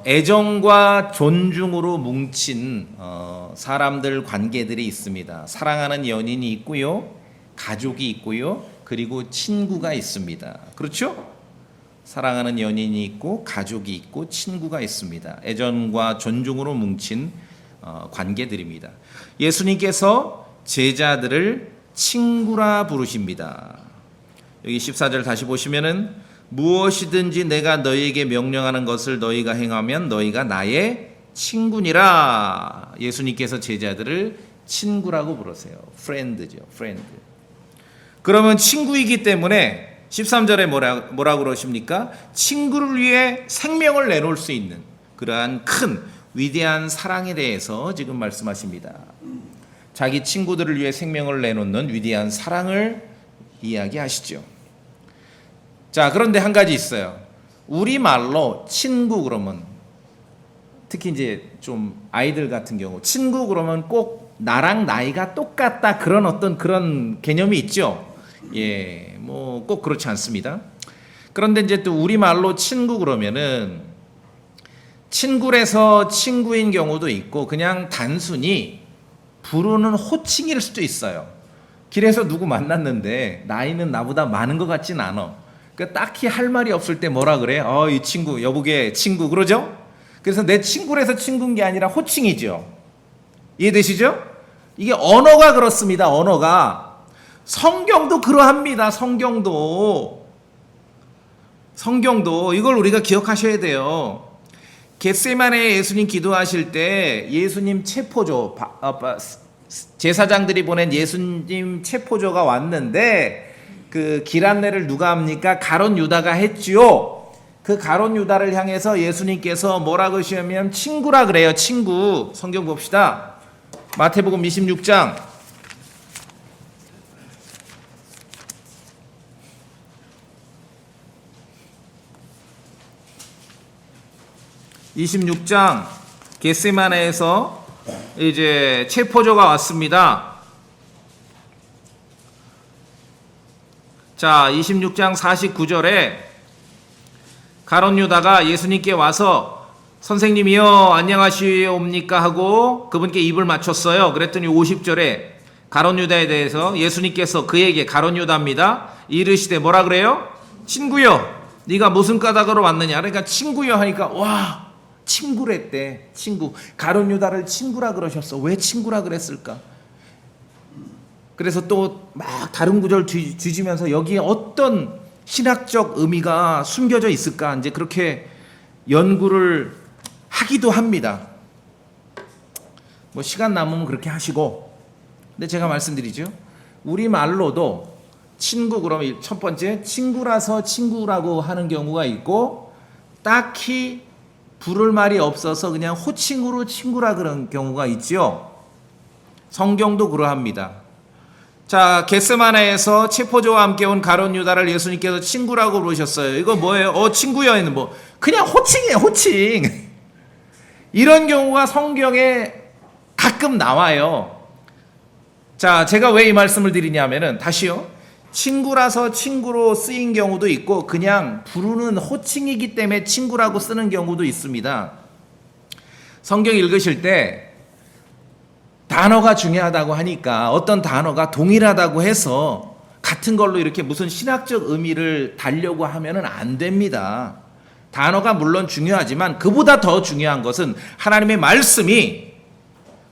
애정과 존중으로 뭉친 사람들 관계들이 있습니다. 사랑하는 연인이 있고요, 가족이 있고요, 그리고 친구가 있습니다. 그렇죠? 사랑하는 연인이 있고 가족이 있고 친구가 있습니다. 애정과 존중으로 뭉친 관계들입니다. 예수님께서 제자들을 친구라 부르십니다. 여기 14절 다시 보시면은 무엇이든지 내가 너희에게 명령하는 것을 너희가 행하면 너희가 나의 친구니라. 예수님께서 제자들을 친구라고 부르세요. 프렌드죠. 프렌드. 그러면 친구이기 때문에 13절에 뭐라고 그러십니까? 친구를 위해 생명을 내놓을 수 있는 그러한 큰 위대한 사랑에 대해서 지금 말씀하십니다. 자기 친구들을 위해 생명을 내놓는 위대한 사랑을 이야기하시죠. 자, 그런데 한 가지 있어요. 우리말로 친구 그러면, 특히 이제 좀 아이들 같은 경우 친구 그러면 꼭 나랑 나이가 똑같다 그런 어떤 그런 개념이 있죠. 예, 뭐 꼭 그렇지 않습니다. 그런데 이제 또 우리말로 친구 그러면은 친구라서 친구인 경우도 있고 그냥 단순히 부르는 호칭일 수도 있어요. 길에서 누구 만났는데 나이는 나보다 많은 것 같진 않아. 그러니까 딱히 할 말이 없을 때 뭐라 그래? 이 친구, 여보게 친구 그러죠? 그래서 내 친구라서 친구인 게 아니라 호칭이죠. 이해되시죠? 이게 언어가 그렇습니다. 언어가. 성경도 그러합니다. 성경도 이걸 우리가 기억하셔야 돼요. 겟세마네에 예수님 기도하실 때 예수님 체포조, 제사장들이 보낸 예수님 체포조가 왔는데 그 길 안내를 누가 합니까? 가룟 유다가 했지요. 그 가룟 유다를 향해서 예수님께서 뭐라고 하시냐면 친구라 그래요. 친구. 성경 봅시다. 마태복음 26장 26장 겟세마네에서 이제 체포조가 왔습니다. 자, 26장 49절에 가룟 유다가 예수님께 와서 선생님이여 안녕하시옵니까 하고 그분께 입을 맞췄어요. 그랬더니 50절에 가룟 유다에 대해서 예수님께서 그에게, 가룟 유다입니다, 이르시되 뭐라 그래요? 친구여 네가 무슨 까닭으로 왔느냐. 그러니까 친구여 하니까 와, 친구랬대. 친구. 가룟 유다를 친구라 그러셨어. 왜 친구라 그랬을까? 그래서 또 막 다른 구절 뒤지면서 여기에 어떤 신학적 의미가 숨겨져 있을까? 이제 그렇게 연구를 하기도 합니다. 뭐 시간 남으면 그렇게 하시고. 근데 제가 말씀드리죠. 우리말로도 친구 그러면 첫 번째 친구라서 친구라고 하는 경우가 있고 딱히 부를 말이 없어서 그냥 호칭으로 친구라 그런 경우가 있지요. 성경도 그러합니다. 자, 겟세마네에서 체포조와 함께 온 가룟 유다를 예수님께서 친구라고 부르셨어요. 이거 뭐예요? 친구여는 뭐 그냥 호칭이에요. 호칭. 이런 경우가 성경에 가끔 나와요. 자, 제가 왜 이 말씀을 드리냐면은 다시요. 친구라서 친구로 쓰인 경우도 있고 그냥 부르는 호칭이기 때문에 친구라고 쓰는 경우도 있습니다. 성경 읽으실 때 단어가 중요하다고 하니까 어떤 단어가 동일하다고 해서 같은 걸로 이렇게 무슨 신학적 의미를 달려고 하면은 안 됩니다. 단어가 물론 중요하지만 그보다 더 중요한 것은 하나님의 말씀이,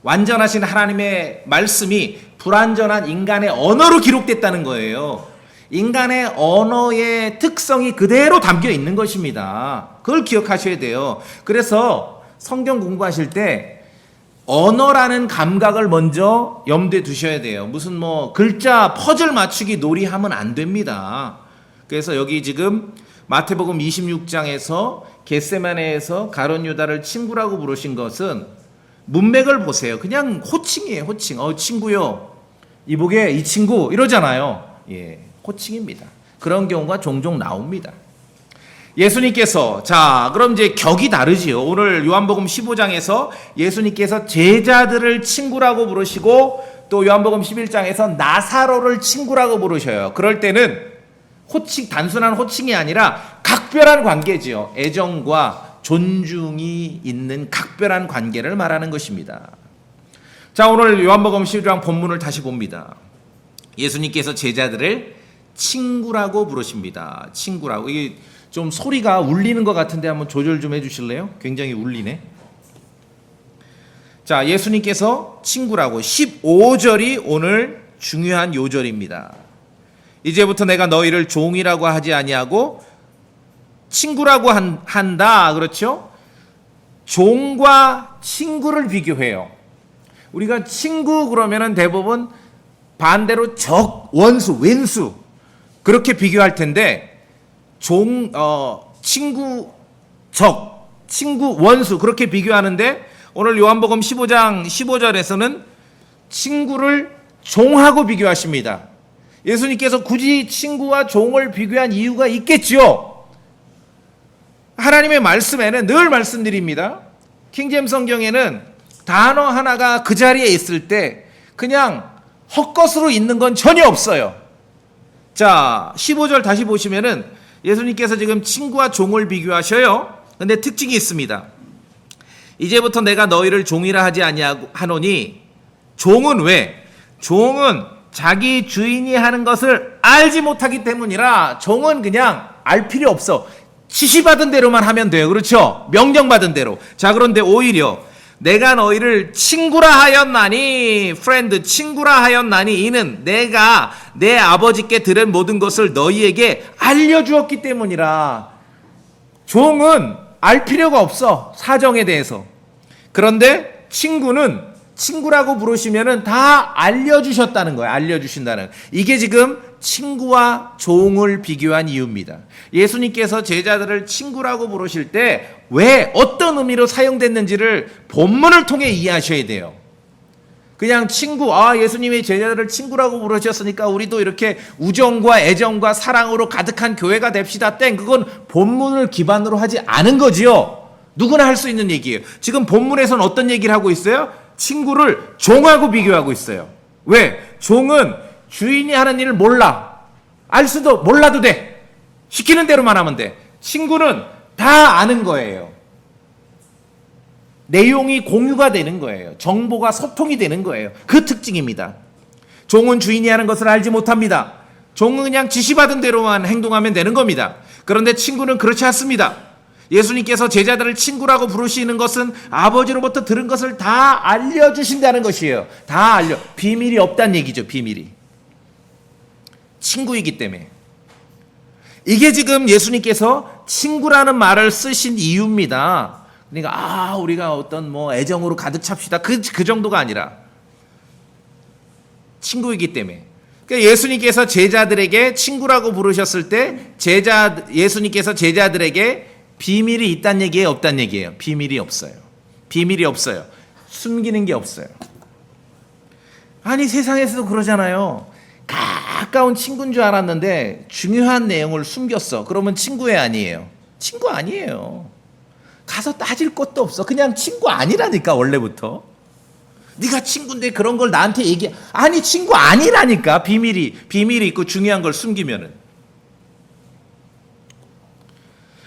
완전하신 하나님의 말씀이 불완전한 인간의 언어로 기록됐다는 거예요. 인간의 언어의 특성이 그대로 담겨 있는 것입니다. 그걸 기억하셔야 돼요. 그래서 성경 공부하실 때 언어라는 감각을 먼저 염두에 두셔야 돼요. 무슨 뭐 글자 퍼즐 맞추기 놀이하면 안 됩니다. 그래서 여기 지금 마태복음 26장에서 겟세마네에서 가룟 유다를 친구라고 부르신 것은 문맥을 보세요. 그냥 호칭이에요. 호칭. 친구요. 이보게 이 친구 이러잖아요. 예, 호칭입니다. 그런 경우가 종종 나옵니다. 예수님께서, 자, 그럼 이제 격이 다르지요. 오늘 요한복음 15장에서 예수님께서 제자들을 친구라고 부르시고 또 요한복음 11장에서 나사로를 친구라고 부르셔요. 그럴 때는 호칭, 단순한 호칭이 아니라 각별한 관계지요. 애정과 존중이 있는 각별한 관계를 말하는 것입니다. 자, 오늘 요한복음 12장 본문을 다시 봅니다. 예수님께서 제자들을 친구라고 부르십니다. 친구라고. 이게 좀 소리가 울리는 것 같은데 한번 조절 좀 해주실래요? 굉장히 울리네. 자, 예수님께서 친구라고. 15절이 오늘 중요한 요절입니다. 이제부터 내가 너희를 종이라고 하지 아니하고 친구라고 한다. 그렇죠? 종과 친구를 비교해요. 우리가 친구 그러면은 대부분 반대로 적, 원수, 왼수 그렇게 비교할 텐데 친구, 적, 친구, 원수 그렇게 비교하는데 오늘 요한복음 15장 15절에서는 친구를 종하고 비교하십니다. 예수님께서 굳이 친구와 종을 비교한 이유가 있겠지요. 하나님의 말씀에는 늘 말씀드립니다. 킹제임스 성경에는 단어 하나가 그 자리에 있을 때 그냥 헛것으로 있는 건 전혀 없어요. 자, 15절 다시 보시면은 예수님께서 지금 친구와 종을 비교하셔요. 근데 특징이 있습니다. 이제부터 내가 너희를 종이라 하지 아니하노니 종은 왜? 종은 자기 주인이 하는 것을 알지 못하기 때문이라 종은 그냥 알 필요 없어. 지시받은 대로만 하면 돼요. 그렇죠? 명령받은 대로. 자, 그런데 오히려 내가 너희를 친구라 하였나니, 프렌드, 친구라 하였나니 이는 내가 내 아버지께 들은 모든 것을 너희에게 알려주었기 때문이라. 종은 알 필요가 없어. 사정에 대해서. 그런데 친구는 친구라고 부르시면은 다 알려주셨다는 거예요. 알려주신다는. 이게 지금 친구와 종을 비교한 이유입니다. 예수님께서 제자들을 친구라고 부르실 때 왜 어떤 의미로 사용됐는지를 본문을 통해 이해하셔야 돼요. 그냥 친구, 예수님이 제자들을 친구라고 부르셨으니까 우리도 이렇게 우정과 애정과 사랑으로 가득한 교회가 됩시다. 땡. 그건 본문을 기반으로 하지 않은 거지요. 누구나 할 수 있는 얘기예요. 지금 본문에서는 어떤 얘기를 하고 있어요? 친구를 종하고 비교하고 있어요. 왜? 종은 주인이 하는 일을 몰라. 몰라도 돼. 시키는 대로만 하면 돼. 친구는 다 아는 거예요. 내용이 공유가 되는 거예요. 정보가 소통이 되는 거예요. 그 특징입니다. 종은 주인이 하는 것을 알지 못합니다. 종은 그냥 지시받은 대로만 행동하면 되는 겁니다. 그런데 친구는 그렇지 않습니다. 예수님께서 제자들을 친구라고 부르시는 것은 아버지로부터 들은 것을 다 알려주신다는 것이에요. 비밀이 없다는 얘기죠. 비밀이. 친구이기 때문에. 이게 지금 예수님께서 친구라는 말을 쓰신 이유입니다. 그러니까 우리가 어떤 애정으로 가득 찹시다. 그 정도가 아니라 친구이기 때문에. 그러니까 예수님께서 제자들에게 친구라고 부르셨을 때 예수님께서 제자들에게 비밀이 있다는 얘기예요, 없다는 얘기예요? 비밀이 없어요. 비밀이 없어요. 숨기는 게 없어요. 아니, 세상에서도 그러잖아요. 가까운 친구인 줄 알았는데 중요한 내용을 숨겼어. 그러면 친구애 아니에요? 친구 아니에요. 가서 따질 것도 없어. 그냥 친구 아니라니까, 원래부터. 네가 친구인데 그런 걸 나한테 아니, 친구 아니라니까. 비밀이 있고 중요한 걸 숨기면은.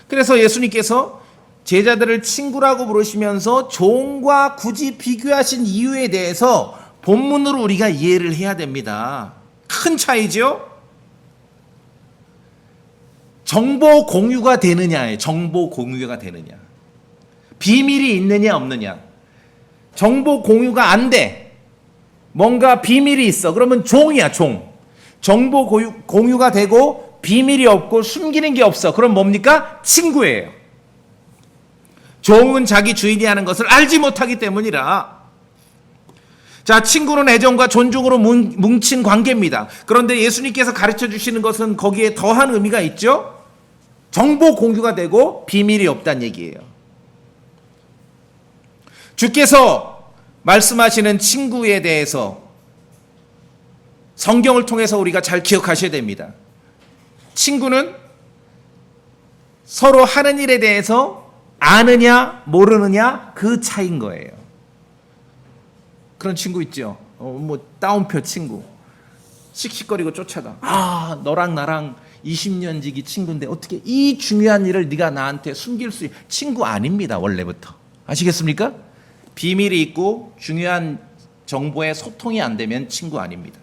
그래서 예수님께서 제자들을 친구라고 부르시면서 종과 굳이 비교하신 이유에 대해서 본문으로 우리가 이해를 해야 됩니다. 큰 차이죠? 정보 공유가 되느냐예요. 정보 공유가 되느냐. 비밀이 있느냐 없느냐. 정보 공유가 안 돼. 뭔가 비밀이 있어. 그러면 종이야, 종. 정보 공유가 되고 비밀이 없고 숨기는 게 없어. 그럼 뭡니까? 친구예요. 종은 자기 주인이 하는 것을 알지 못하기 때문이라. 자, 친구는 애정과 존중으로 뭉친 관계입니다. 그런데 예수님께서 가르쳐 주시는 것은 거기에 더한 의미가 있죠? 정보 공유가 되고 비밀이 없다는 얘기예요. 주께서 말씀하시는 친구에 대해서 성경을 통해서 우리가 잘 기억하셔야 됩니다. 친구는 서로 하는 일에 대해서 아느냐 모르느냐 그 차이인 거예요. 그런 친구 있죠. 따옴표 친구. 씩씩거리고 쫓아가. 너랑 나랑 20년 지기 친구인데 어떻게 이 중요한 일을 네가 나한테 숨길 수 친구 아닙니다. 원래부터. 아시겠습니까? 비밀이 있고 중요한 정보에 소통이 안 되면 친구 아닙니다.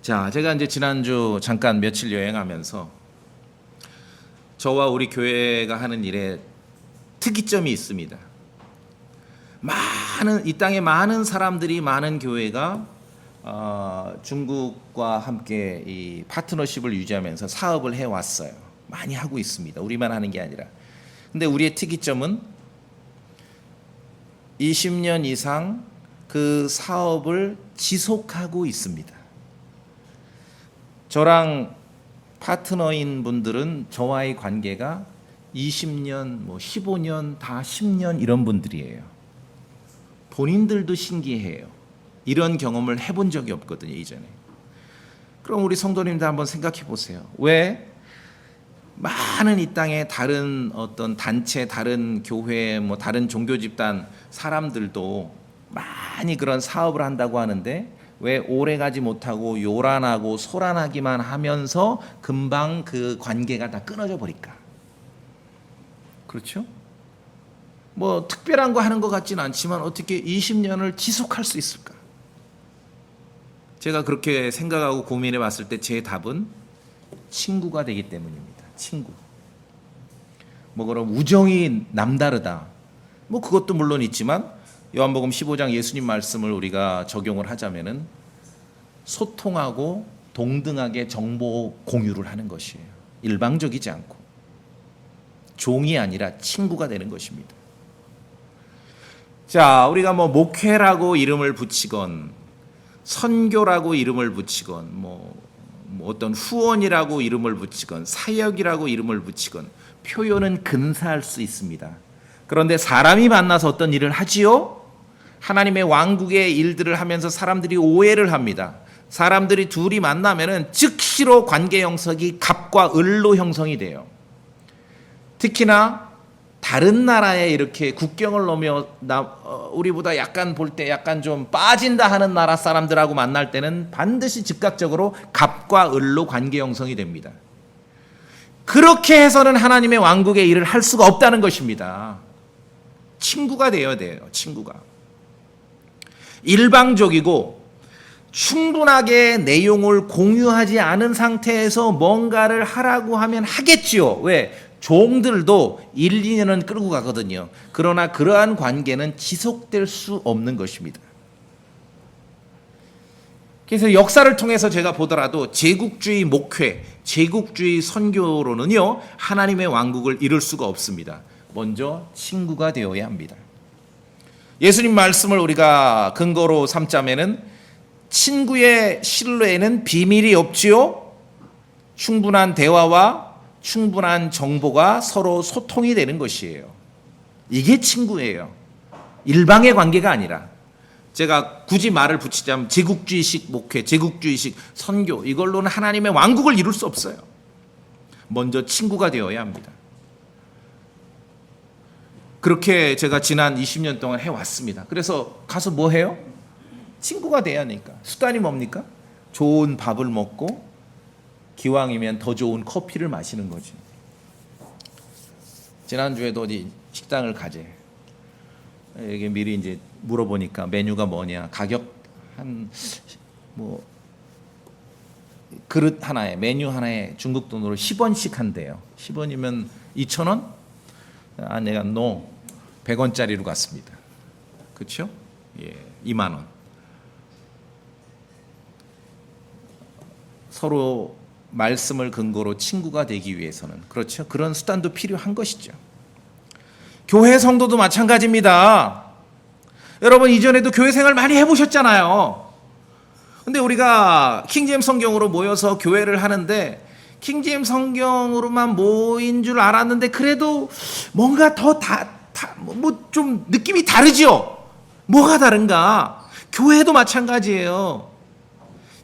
자, 제가 이제 지난주 잠깐 며칠 여행하면서 저와 우리 교회가 하는 일에 특이점이 있습니다. 이 땅에 많은 사람들이 많은 교회가 중국과 함께 이 파트너십을 유지하면서 사업을 해왔어요. 많이 하고 있습니다. 우리만 하는 게 아니라. 근데 우리의 특이점은 20년 이상 그 사업을 지속하고 있습니다. 저랑 파트너인 분들은 저와의 관계가 20년, 15년, 다 10년 이런 분들이에요. 본인들도 신기해요. 이런 경험을 해본 적이 없거든요, 이전에. 그럼 우리 성도님들 한번 생각해 보세요. 왜 많은 이 땅에 다른 어떤 단체, 다른 교회, 다른 종교 집단 사람들도 많이 그런 사업을 한다고 하는데 왜 오래 가지 못하고 요란하고 소란하기만 하면서 금방 그 관계가 다 끊어져 버릴까? 그렇죠? 특별한 거 하는 것 같지는 않지만 어떻게 20년을 지속할 수 있을까? 제가 그렇게 생각하고 고민해 봤을 때 제 답은 친구가 되기 때문입니다. 친구. 그럼 우정이 남다르다. 그것도 물론 있지만 요한복음 15장 예수님 말씀을 우리가 적용을 하자면은 소통하고 동등하게 정보 공유를 하는 것이에요. 일방적이지 않고 종이 아니라 친구가 되는 것입니다. 자, 우리가 목회라고 이름을 붙이건 선교라고 이름을 붙이건 어떤 후원이라고 이름을 붙이건 사역이라고 이름을 붙이건 표현은 근사할 수 있습니다. 그런데 사람이 만나서 어떤 일을 하지요? 하나님의 왕국의 일들을 하면서 사람들이 오해를 합니다. 사람들이 둘이 만나면은 즉시로 관계 형성이 갑과 을로 형성이 돼요. 특히나 다른 나라에 이렇게 국경을 넘어 우리보다 약간 볼 때 약간 좀 빠진다 하는 나라 사람들하고 만날 때는 반드시 즉각적으로 갑과 을로 관계 형성이 됩니다. 그렇게 해서는 하나님의 왕국의 일을 할 수가 없다는 것입니다. 친구가 되어야 돼요. 친구가. 일방적이고 충분하게 내용을 공유하지 않은 상태에서 뭔가를 하라고 하면 하겠지요. 왜? 종들도 1, 2년은 끌고 가거든요. 그러나 그러한 관계는 지속될 수 없는 것입니다. 그래서 역사를 통해서 제가 보더라도 제국주의 목회, 제국주의 선교로는요, 하나님의 왕국을 이룰 수가 없습니다. 먼저 친구가 되어야 합니다. 예수님 말씀을 우리가 근거로 삼자면은 친구의 신뢰에는 비밀이 없지요. 충분한 대화와 충분한 정보가 서로 소통이 되는 것이에요. 이게 친구예요. 일방의 관계가 아니라. 제가 굳이 말을 붙이자면 제국주의식 목회, 제국주의식 선교, 이걸로는 하나님의 왕국을 이룰 수 없어요. 먼저 친구가 되어야 합니다. 그렇게 제가 지난 20년 동안 해왔습니다. 그래서 가서 뭐 해요? 친구가 돼야 하니까. 수단이 뭡니까? 좋은 밥을 먹고 기왕이면 더 좋은 커피를 마시는 거지. 지난주에도 어디 식당을 가재. 이게 미리 이제 물어보니까 메뉴가 뭐냐, 가격 그릇 하나에, 메뉴 하나에 중국 돈으로 10원씩 한대요. 10원이면 2,000원? 내가 100원짜리로 갔습니다. 그렇죠? 예, 2만 원. 서로 말씀을 근거로 친구가 되기 위해서는, 그렇죠? 그런 수단도 필요한 것이죠. 교회 성도도 마찬가지입니다. 여러분 이전에도 교회 생활 많이 해보셨잖아요. 근데 우리가 킹제임스 성경으로 모여서 교회를 하는데 킹제임스 성경으로만 모인 줄 알았는데 그래도 뭔가 더 좀 느낌이 다르죠? 뭐가 다른가? 교회도 마찬가지예요.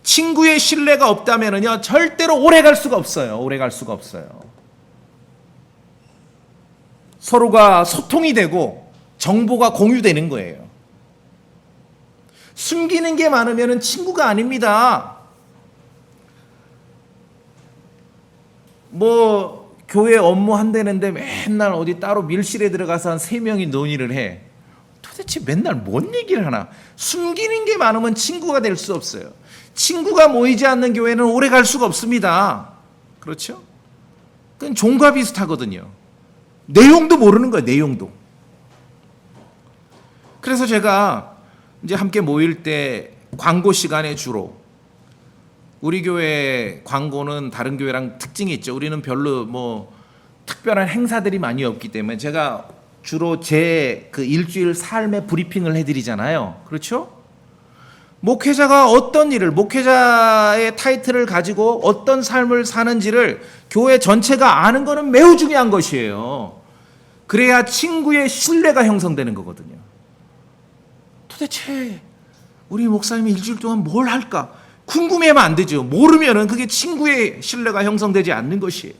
친구의 신뢰가 없다면요 절대로 오래 갈 수가 없어요. 오래 갈 수가 없어요. 서로가 소통이 되고 정보가 공유되는 거예요. 숨기는 게 많으면 친구가 아닙니다. 뭐 교회 업무 한다는데 맨날 어디 따로 밀실에 들어가서 한 3명이 논의를 해. 도대체 맨날 뭔 얘기를 하나? 숨기는 게 많으면 친구가 될 수 없어요. 친구가 모이지 않는 교회는 오래 갈 수가 없습니다. 그렇죠? 그건 종과 비슷하거든요. 내용도 모르는 거예요, 내용도. 그래서 제가 이제 함께 모일 때 광고 시간에 주로 우리 교회 광고는 다른 교회랑 특징이 있죠. 우리는 별로 뭐 특별한 행사들이 많이 없기 때문에 제가 주로 제 그 일주일 삶의 브리핑을 해드리잖아요. 그렇죠? 목회자가 어떤 일을, 목회자의 타이틀을 가지고 어떤 삶을 사는지를 교회 전체가 아는 것은 매우 중요한 것이에요. 그래야 친구의 신뢰가 형성되는 거거든요. 도대체 우리 목사님이 일주일 동안 뭘 할까? 궁금해하면 안 되죠. 모르면은 그게 친구의 신뢰가 형성되지 않는 것이에요.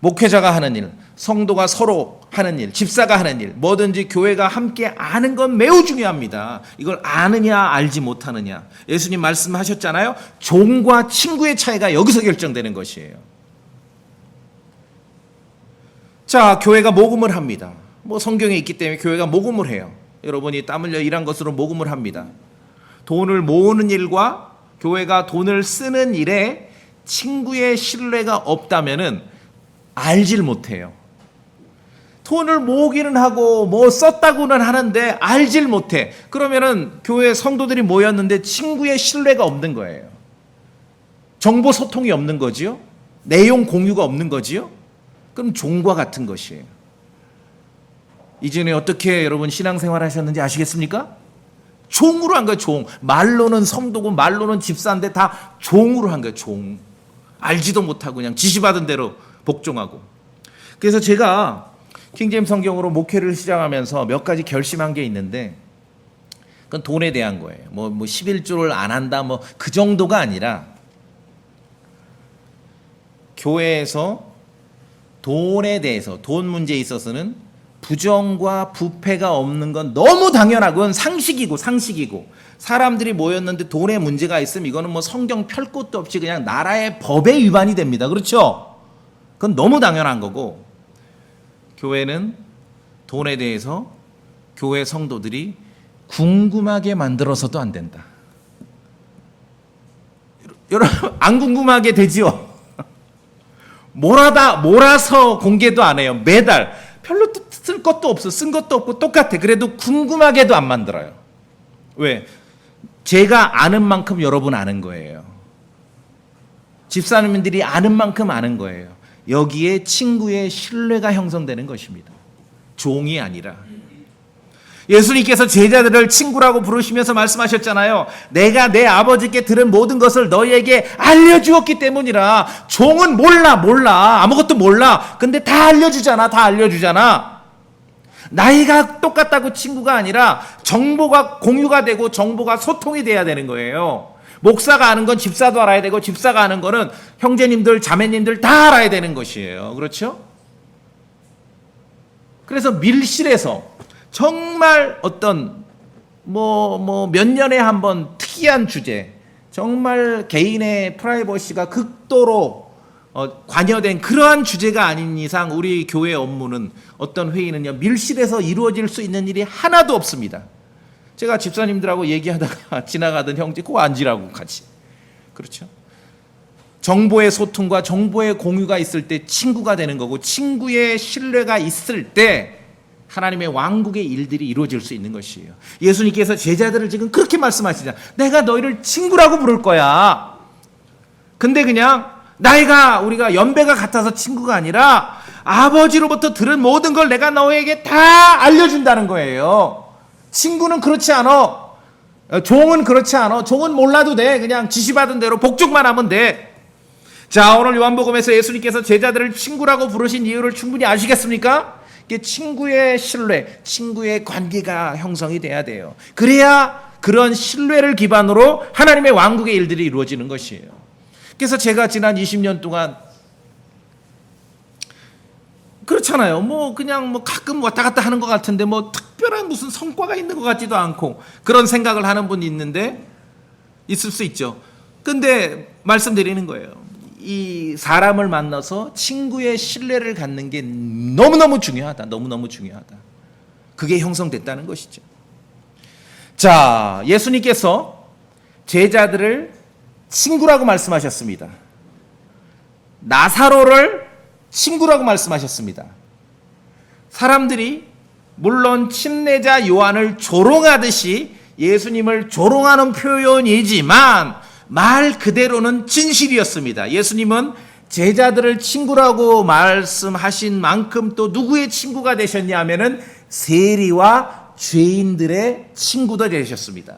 목회자가 하는 일, 성도가 서로 하는 일, 집사가 하는 일, 뭐든지 교회가 함께 아는 건 매우 중요합니다. 이걸 아느냐 알지 못하느냐. 예수님 말씀하셨잖아요. 종과 친구의 차이가 여기서 결정되는 것이에요. 자, 교회가 모금을 합니다. 뭐 성경에 있기 때문에 교회가 모금을 해요. 여러분이 땀 흘려 일한 것으로 모금을 합니다. 돈을 모으는 일과 교회가 돈을 쓰는 일에 친구의 신뢰가 없다면은 알질 못해요. 돈을 모으기는 하고 뭐 썼다고는 하는데 알질 못해. 그러면은 교회 성도들이 모였는데 친구의 신뢰가 없는 거예요. 정보 소통이 없는 거지요. 내용 공유가 없는 거지요. 그럼 종과 같은 것이에요. 이전에 어떻게 여러분 신앙생활 하셨는지 아시겠습니까? 종으로 한 거예요. 종. 말로는 성도고 말로는 집사인데 다 종으로 한 거예요. 종. 알지도 못하고 그냥 지시받은 대로 복종하고. 그래서 제가 킹제임 성경으로 목회를 시작하면서 몇 가지 결심한 게 있는데 그건 돈에 대한 거예요. 뭐 11조를 안 한다 뭐 그 정도가 아니라 교회에서 돈에 대해서 돈 문제에 있어서는 부정과 부패가 없는 건 너무 당연하고 그건 상식이고 사람들이 모였는데 돈에 문제가 있으면 이거는 뭐 성경 펼 것도 없이 그냥 나라의 법에 위반이 됩니다. 그렇죠? 그건 너무 당연한 거고 교회는 돈에 대해서 교회 성도들이 궁금하게 만들어서도 안 된다. 여러분 안 궁금하게 되지요? 몰아서 공개도 안 해요. 매달 별로 쓸 것도 없어. 쓴 것도 없고 똑같아. 그래도 궁금하게도 안 만들어요. 왜? 제가 아는 만큼 여러분 아는 거예요. 집사님들이 아는 만큼 아는 거예요. 여기에 친구의 신뢰가 형성되는 것입니다. 종이 아니라. 예수님께서 제자들을 친구라고 부르시면서 말씀하셨잖아요. 내가 내 아버지께 들은 모든 것을 너희에게 알려주었기 때문이라. 종은 몰라. 아무것도 몰라. 근데 다 알려주잖아. 나이가 똑같다고 친구가 아니라 정보가 공유가 되고 정보가 소통이 돼야 되는 거예요. 목사가 아는 건 집사도 알아야 되고 집사가 아는 거는 형제님들, 자매님들 다 알아야 되는 것이에요. 그렇죠? 그래서 밀실에서 정말 어떤 몇 년에 한 번 특이한 주제, 정말 개인의 프라이버시가 극도로 관여된 그러한 주제가 아닌 이상 우리 교회 업무는 어떤 회의는요 밀실에서 이루어질 수 있는 일이 하나도 없습니다. 제가 집사님들하고 얘기하다가 지나가던 형제 꼭 앉으라고 같이. 그렇죠? 정보의 소통과 정보의 공유가 있을 때 친구가 되는 거고 친구의 신뢰가 있을 때 하나님의 왕국의 일들이 이루어질 수 있는 것이에요. 예수님께서 제자들을 지금 그렇게 말씀하시잖아요. 내가 너희를 친구라고 부를 거야. 근데 그냥 나이가 우리가 연배가 같아서 친구가 아니라 아버지로부터 들은 모든 걸 내가 너에게 다 알려준다는 거예요. 친구는 그렇지 않아. 종은 그렇지 않아. 종은 몰라도 돼. 그냥 지시받은 대로 복종만 하면 돼. 자, 오늘 요한복음에서 예수님께서 제자들을 친구라고 부르신 이유를 충분히 아시겠습니까? 이게 친구의 신뢰, 친구의 관계가 형성이 돼야 돼요. 그래야 그런 신뢰를 기반으로 하나님의 왕국의 일들이 이루어지는 것이에요. 그래서 제가 지난 20년 동안 그렇잖아요. 그냥 가끔 왔다 갔다 하는 것 같은데 특별한 무슨 성과가 있는 것 같지도 않고 그런 생각을 하는 분이 있는데 있을 수 있죠. 근데 말씀드리는 거예요. 이 사람을 만나서 친구의 신뢰를 갖는 게 너무너무 중요하다. 너무너무 중요하다. 그게 형성됐다는 것이죠. 자, 예수님께서 제자들을 친구라고 말씀하셨습니다. 나사로를 친구라고 말씀하셨습니다. 사람들이 물론 침례자 요한을 조롱하듯이 예수님을 조롱하는 표현이지만 말 그대로는 진실이었습니다. 예수님은 제자들을 친구라고 말씀하신 만큼 또 누구의 친구가 되셨냐 하면은 세리와 죄인들의 친구도 되셨습니다.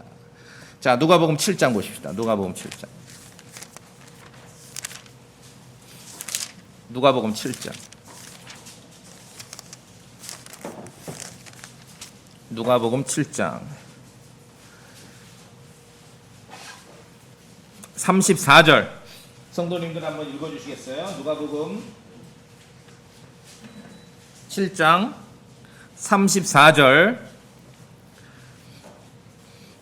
자, 누가복음 7장 보십시다. 누가복음 7장. 누가복음 7장. 누가복음 7장 34절. 성도님들 한번 읽어주시겠어요? 누가복음 7장 34절.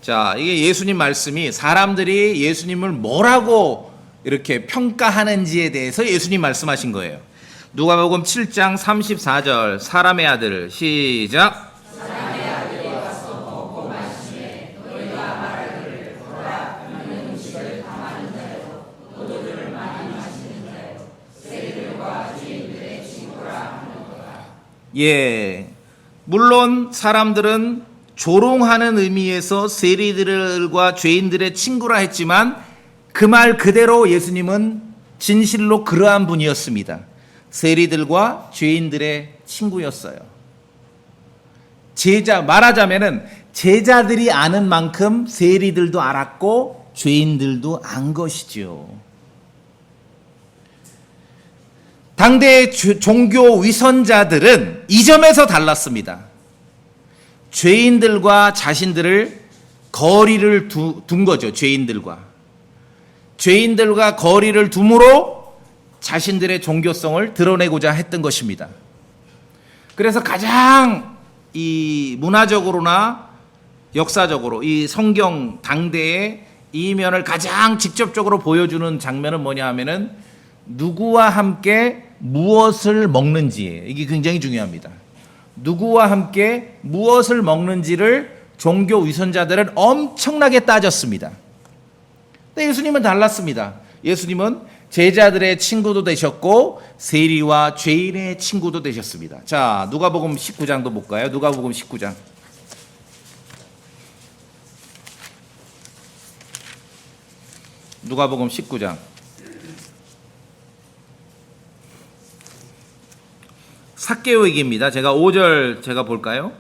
자, 이게 예수님 말씀이 사람들이 예수님을 뭐라고 이렇게 평가하는지에 대해서 예수님 말씀하신 거예요. 누가복음 7장 34절. 사람의 아들. 시작. 예, 물론 사람들은 조롱하는 의미에서 세리들과 죄인들의 친구라 했지만 그 말 그대로 예수님은 진실로 그러한 분이었습니다. 세리들과 죄인들의 친구였어요. 말하자면은 제자들이 아는 만큼 세리들도 알았고 죄인들도 안 것이죠. 당대의 종교 위선자들은 이 점에서 달랐습니다. 죄인들과 자신들을 거리를 둔 거죠. 죄인들과 거리를 둠으로 자신들의 종교성을 드러내고자 했던 것입니다. 그래서 가장 이 문화적으로나 역사적으로 이 성경 당대의 이 면을 가장 직접적으로 보여주는 장면은 뭐냐 하면은 누구와 함께 무엇을 먹는지예요. 이게 굉장히 중요합니다. 누구와 함께 무엇을 먹는지를 종교 위선자들은 엄청나게 따졌습니다. 근데 예수님은 달랐습니다. 예수님은 제자들의 친구도 되셨고 세리와 죄인의 친구도 되셨습니다. 자, 누가복음 19장도 볼까요? 누가복음 19장. 누가복음 19장. 삭개오 얘기입니다. 제가 5절 제가 볼까요?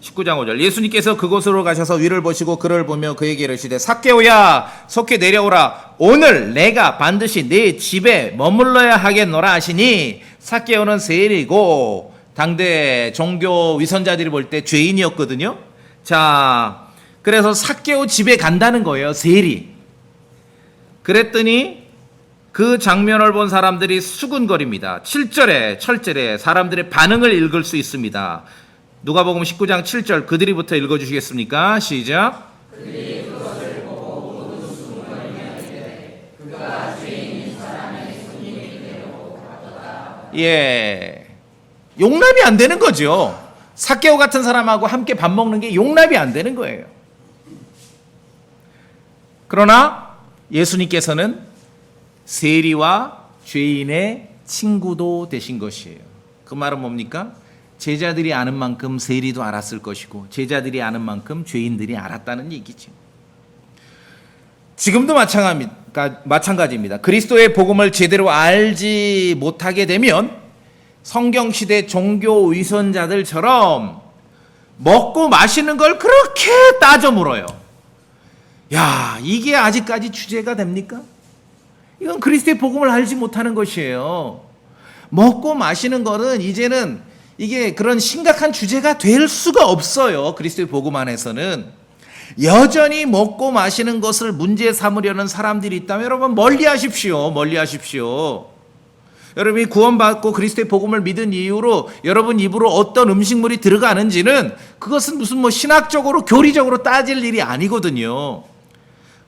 19장 5절. 예수님께서 그곳으로 가셔서 위를 보시고 그를 보며 그에게 이르시되 삭개오야 속히 내려오라. 오늘 내가 반드시 네 집에 머물러야 하겠노라 하시니 삭개오는 세리고 당대 종교 위선자들이 볼 때 죄인이었거든요. 자, 그래서 삭개오 집에 간다는 거예요. 세리. 그랬더니 그 장면을 본 사람들이 수군거립니다. 7절에 철절에 사람들의 반응을 읽을 수 있습니다. 누가복음 19장 7절 그들이부터 읽어주시겠습니까? 시작. 그들이 그것을 보고 모두 수군거리며 이르되 그가 죄인인 사람의 손님이 되려고 가더라. 예, 용납이 안 되는 거죠. 삭개오 같은 사람하고 함께 밥 먹는 게 용납이 안 되는 거예요. 그러나 예수님께서는 세리와 죄인의 친구도 되신 것이에요. 그 말은 뭡니까? 제자들이 아는 만큼 세리도 알았을 것이고 제자들이 아는 만큼 죄인들이 알았다는 얘기죠. 지금도 마찬가지입니다. 그리스도의 복음을 제대로 알지 못하게 되면 성경시대 종교 위선자들처럼 먹고 마시는 걸 그렇게 따져 물어요. 야, 이게 아직까지 주제가 됩니까? 이건 그리스도의 복음을 알지 못하는 것이에요. 먹고 마시는 거는 이제는 이게 그런 심각한 주제가 될 수가 없어요. 그리스도의 복음 안에서는. 여전히 먹고 마시는 것을 문제 삼으려는 사람들이 있다면 여러분 멀리 하십시오. 멀리 하십시오. 여러분이 구원받고 그리스도의 복음을 믿은 이후로 여러분 입으로 어떤 음식물이 들어가는지는 그것은 무슨 신학적으로 교리적으로 따질 일이 아니거든요.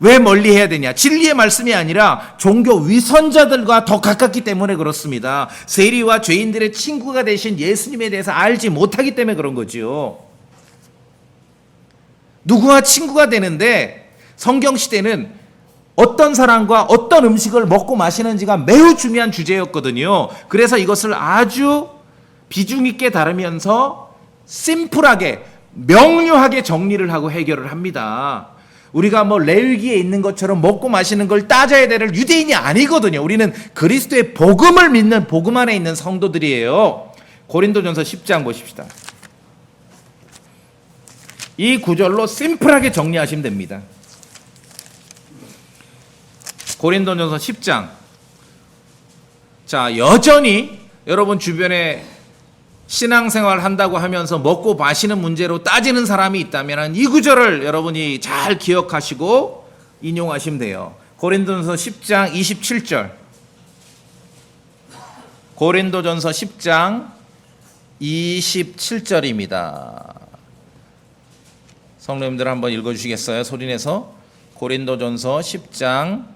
왜 멀리 해야 되냐? 진리의 말씀이 아니라 종교 위선자들과 더 가깝기 때문에 그렇습니다. 세리와 죄인들의 친구가 되신 예수님에 대해서 알지 못하기 때문에 그런 거지요. 누구와 친구가 되는데 성경 시대는 어떤 사람과 어떤 음식을 먹고 마시는지가 매우 중요한 주제였거든요. 그래서 이것을 아주 비중 있게 다루면서 심플하게 명료하게 정리를 하고 해결을 합니다. 우리가 뭐 레위기에 있는 것처럼 먹고 마시는 걸 따져야 될 유대인이 아니거든요. 우리는 그리스도의 복음을 믿는 복음 안에 있는 성도들이에요. 고린도전서 10장 보십시다. 이 구절로 심플하게 정리하시면 됩니다. 고린도전서 10장. 자, 여전히 여러분 주변에 신앙생활 한다고 하면서 먹고 마시는 문제로 따지는 사람이 있다면 이 구절을 여러분이 잘 기억하시고 인용하시면 돼요. 고린도전서 10장 27절. 고린도전서 10장 27절입니다. 성도님들 한번 읽어주시겠어요? 소리내서. 고린도전서 10장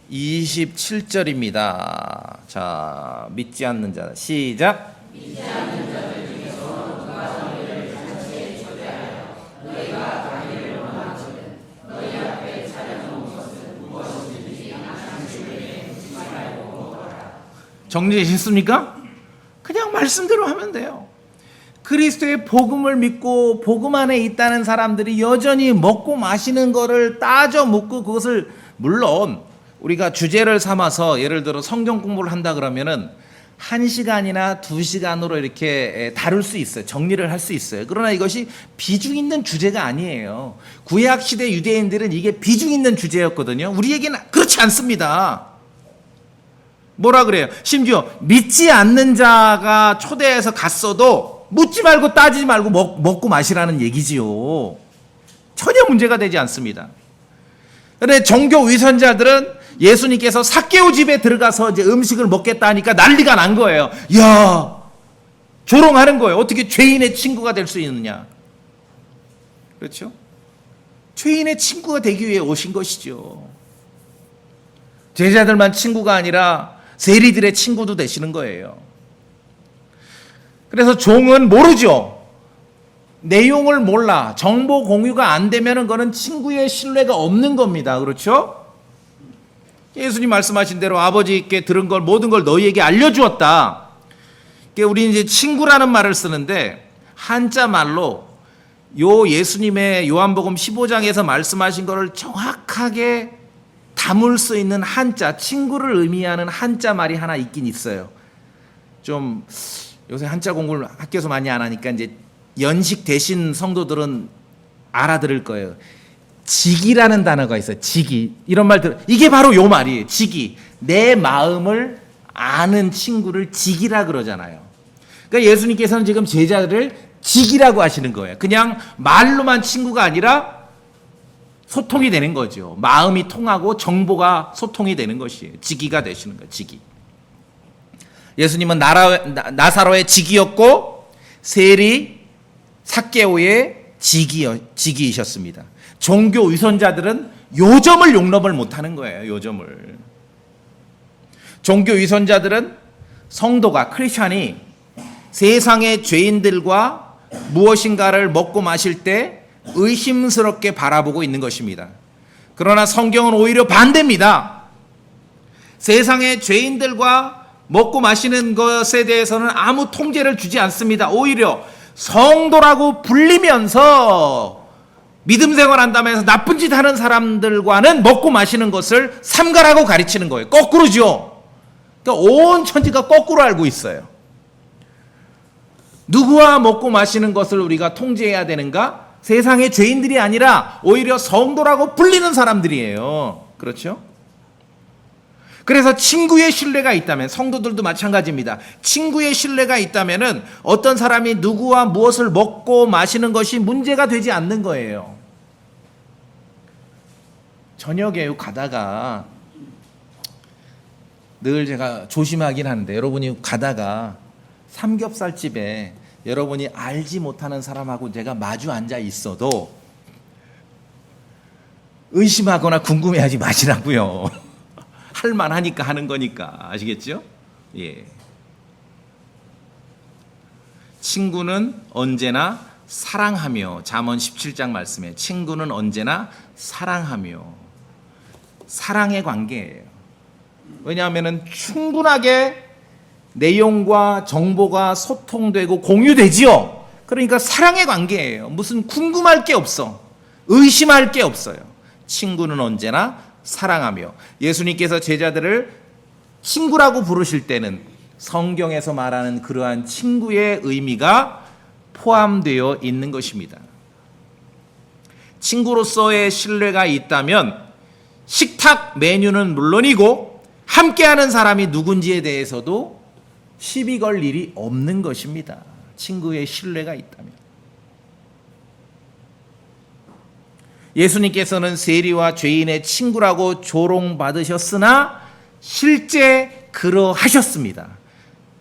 27절입니다. 자, 믿지 않는 자 시작. 믿지 않는 자들 중에서 누가 너희를 잔치에 초대하여 너희가 가기를 원하거든 너희 앞에 차려놓은 것은 무엇이든지 항상 주님의 묻지 말고 먹어라. 정리되셨습니까? 그냥 말씀대로 하면 돼요. 그리스도의 복음을 믿고 복음 안에 있다는 사람들이 여전히 먹고 마시는 거를 따져 묻고 그것을 물론 우리가 주제를 삼아서 예를 들어 성경 공부를 한다 그러면은 1시간이나 2시간으로 이렇게 다룰 수 있어요. 정리를 할 수 있어요. 그러나 이것이 비중 있는 주제가 아니에요. 구약시대 유대인들은 이게 비중 있는 주제였거든요. 우리에게는 그렇지 않습니다. 뭐라 그래요? 심지어 믿지 않는 자가 초대해서 갔어도 묻지 말고 따지지 말고 먹고 마시라는 얘기지요. 전혀 문제가 되지 않습니다. 그런데 종교 위선자들은 예수님께서 삭개오 집에 들어가서 이제 음식을 먹겠다 하니까 난리가 난 거예요. 야, 조롱하는 거예요. 어떻게 죄인의 친구가 될 수 있느냐? 그렇죠? 죄인의 친구가 되기 위해 오신 것이죠. 제자들만 친구가 아니라 세리들의 친구도 되시는 거예요. 그래서 종은 모르죠. 내용을 몰라. 정보 공유가 안 되면은 그거는 친구의 신뢰가 없는 겁니다. 그렇죠? 예수님 말씀하신 대로 아버지께 들은 걸 모든 걸 너희에게 알려주었다. 우리는 이제 친구라는 말을 쓰는데 한자 말로 요 예수님의 요한복음 15장에서 말씀하신 것을 정확하게 담을 수 있는 한자, 친구를 의미하는 한자 말이 하나 있긴 있어요. 좀 요새 한자 공부를 학교에서 많이 안 하니까 이제 연식 대신 성도들은 알아들을 거예요. 직이라는 단어가 있어요. 직이. 이런 말들. 이게 바로 요 말이에요. 직이. 내 마음을 아는 친구를 직이라 그러잖아요. 그러니까 예수님께서는 지금 제자들을 직이라고 하시는 거예요. 그냥 말로만 친구가 아니라 소통이 되는 거죠. 마음이 통하고 정보가 소통이 되는 것이에요. 직이가 되시는 거예요. 직이. 예수님은 나사로의 직이었고 세리 삭개오의 직이이셨습니다. 종교 위선자들은 요점을 용납을 못하는 거예요. 요점을. 종교 위선자들은 성도가 크리스찬이 세상의 죄인들과 무엇인가를 먹고 마실 때 의심스럽게 바라보고 있는 것입니다. 그러나 성경은 오히려 반대입니다. 세상의 죄인들과 먹고 마시는 것에 대해서는 아무 통제를 주지 않습니다. 오히려 성도라고 불리면서 믿음 생활한다면서 나쁜 짓 하는 사람들과는 먹고 마시는 것을 삼가라고 가르치는 거예요. 거꾸로죠. 그러니까 온 천지가 거꾸로 알고 있어요. 누구와 먹고 마시는 것을 우리가 통제해야 되는가? 세상의 죄인들이 아니라 오히려 성도라고 불리는 사람들이에요. 그렇죠? 그래서 친구의 신뢰가 있다면, 성도들도 마찬가지입니다. 친구의 신뢰가 있다면은 어떤 사람이 누구와 무엇을 먹고 마시는 것이 문제가 되지 않는 거예요. 저녁에 가다가 늘 제가 조심하긴 하는데, 여러분이 가다가 삼겹살집에 여러분이 알지 못하는 사람하고 제가 마주 앉아 있어도 의심하거나 궁금해하지 마시라고요. 할만하니까 하는 거니까. 아시겠죠? 예. 친구는 언제나 사랑하며, 잠언 17장 말씀에 친구는 언제나 사랑하며, 사랑의 관계예요. 왜냐하면 충분하게 내용과 정보가 소통되고 공유되지요. 그러니까 사랑의 관계예요. 무슨 궁금할 게 없어. 의심할 게 없어요. 친구는 언제나 사랑하며. 예수님께서 제자들을 친구라고 부르실 때는 성경에서 말하는 그러한 친구의 의미가 포함되어 있는 것입니다. 친구로서의 신뢰가 있다면 식탁 메뉴는 물론이고 함께하는 사람이 누군지에 대해서도 시비 걸 일이 없는 것입니다. 친구의 신뢰가 있다면. 예수님께서는 세리와 죄인의 친구라고 조롱받으셨으나 실제 그러하셨습니다.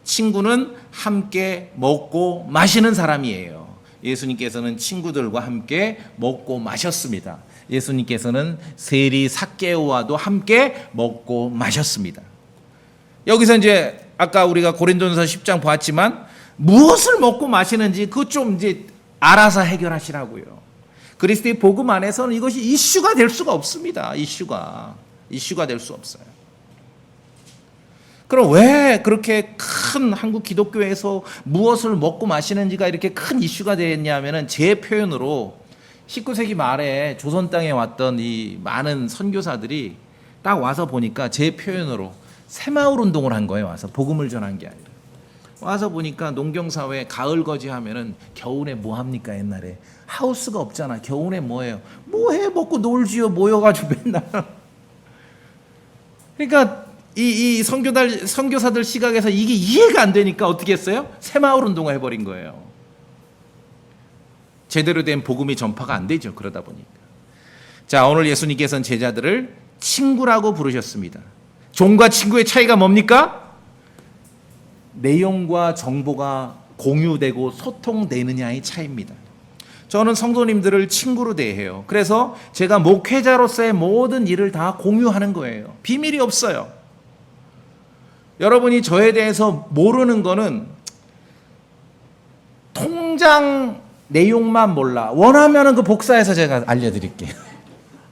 친구는 함께 먹고 마시는 사람이에요. 예수님께서는 친구들과 함께 먹고 마셨습니다. 예수님께서는 세리 삭개오와도 함께 먹고 마셨습니다. 여기서 이제 아까 우리가 고린도전서 10장 봤지만 무엇을 먹고 마시는지 그것 좀 이제 알아서 해결하시라고요. 그리스도의 복음 안에서는 이것이 이슈가 될 수가 없습니다. 이슈가 될 수 없어요. 그럼 왜 그렇게 큰 한국 기독교에서 무엇을 먹고 마시는지가 이렇게 큰 이슈가 됐냐면은 제 표현으로 19세기 말에 조선 땅에 왔던 이 많은 선교사들이 딱 와서 보니까 제 표현으로 새마을 운동을 한 거예요. 와서 복음을 전한 게 아니라. 와서 보니까 농경사회 가을 거지 하면은 겨울에 뭐 합니까? 옛날에 하우스가 없잖아. 겨울에 뭐해요? 뭐 해 먹고 놀지요. 모여가지고 맨날. 그러니까 이 선교사들 시각에서 이게 이해가 안 되니까 어떻게 했어요? 새마을 운동을 해버린 거예요. 제대로 된 복음이 전파가 안 되죠. 그러다 보니까. 자, 오늘 예수님께서는 제자들을 친구라고 부르셨습니다. 종과 친구의 차이가 뭡니까? 내용과 정보가 공유되고 소통되느냐의 차이입니다. 저는 성도님들을 친구로 대해요. 그래서 제가 목회자로서의 모든 일을 다 공유하는 거예요. 비밀이 없어요. 여러분이 저에 대해서 모르는 거는 통장 내용만 몰라. 원하면은 그 복사해서 제가 알려드릴게요.